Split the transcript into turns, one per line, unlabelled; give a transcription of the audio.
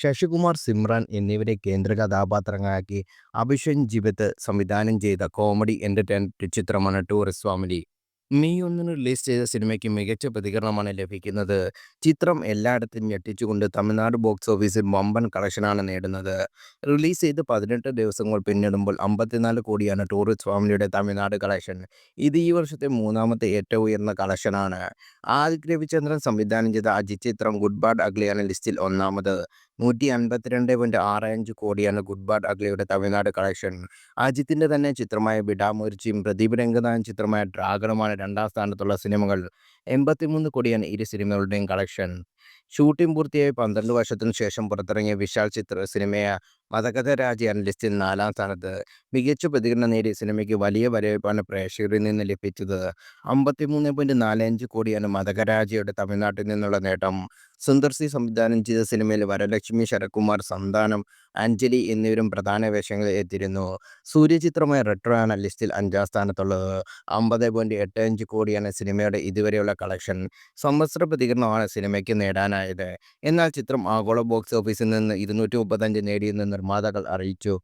ശശികുമാർ, സിമ്രാൻ എന്നിവരെ കേന്ദ്ര കഥാപാത്രങ്ങളാക്കി അഭിഷേക് ജിബത്ത് സംവിധാനം ചെയ്ത കോമഡി എന്റർടൈൻമെന്റ് ചിത്രമാണ് ടൂറിസ്റ്റ് ഫാമിലി. മെയ് 1 റിലീസ് ചെയ്ത സിനിമയ്ക്ക് മികച്ച പ്രതികരണമാണ് ലഭിക്കുന്നത്. ചിത്രം എല്ലായിടത്തും ഞെട്ടിച്ചുകൊണ്ട് തമിഴ്നാട് ബോക്സ് ഓഫീസിൽ വമ്പൻ കളക്ഷനാണ് നേടുന്നത്. റിലീസ് ചെയ്ത് 18 ദിവസങ്ങൾ പിന്നിടുമ്പോൾ 54 കോടിയാണ് ടൂറിസ്റ്റ് ഫാമിലിയുടെ തമിഴ്നാട് കളക്ഷൻ. ഇത് ഈ വർഷത്തെ മൂന്നാമത്തെ ഏറ്റവും ഉയർന്ന കളക്ഷനാണ്. ആദിക് രവിചന്ദ്രൻ സംവിധാനം ചെയ്ത അജിത് ചിത്രം ഗുഡ് ബാഡ് അഗ്ലിയാണ് ലിസ്റ്റിൽ ഒന്നാമത്. 152.65 കോടിയാണ് ഗുഡ് ബാഡ് അഗ്ലിയുടെ തമിഴ്നാട് കളക്ഷൻ. അജിത്തിന്റെ തന്നെ ചിത്രമായ വിടാമുയർച്ചിയും പ്രദീപ് രംഗനാഥൻ ചിത്രമായ ഡ്രാഗണുമാണ് രണ്ടാം സ്ഥാനത്തുള്ള സിനിമകൾ. 83 കോടിയാണ് ഇരു സിനിമകളുടെയും കളക്ഷൻ. ഷൂട്ടിംഗ് പൂർത്തിയായി 12 വർഷത്തിനു ശേഷം പുറത്തിറങ്ങിയ വിശാൽ ചിത്ര സിനിമയായ മതകഥ രാജയാണ് ലിസ്റ്റിൽ നാലാം സ്ഥാനത്ത്. മികച്ച പ്രതികരണം നേടിയ സിനിമയ്ക്ക് വലിയ വരവേൽപ്പാണ് പ്രേക്ഷകരിൽ നിന്ന് ലഭിച്ചത്. 53.45 കോടിയാണ് മതകരാജയുടെ തമിഴ്നാട്ടിൽ നിന്നുള്ള നേട്ടം. സുന്ദർ സി സംവിധാനം ചെയ്ത സിനിമയിൽ വരലക്ഷ്മി, ശരത്കുമാർ, സന്താനം, അഞ്ജലി എന്നിവരും പ്രധാന വേഷങ്ങളിൽ എത്തിയിരുന്നു. സൂര്യചിത്രമായ റെട്രോ ആണ് ലിസ്റ്റിൽ അഞ്ചാം സ്ഥാനത്തുള്ളത്. 50.85 കോടിയാണ് സിനിമയുടെ ഇതുവരെയുള്ള കളക്ഷൻ. സമ്മിശ്ര പ്രതികരണമാണ് സിനിമയ്ക്ക് നേടാനായത്. എന്നാൽ ചിത്രം ആഗോള ബോക്സ് ഓഫീസിൽ നിന്ന് 235 നേടിയെന്ന് നിർമ്മാതാക്കൾ അറിയിച്ചു.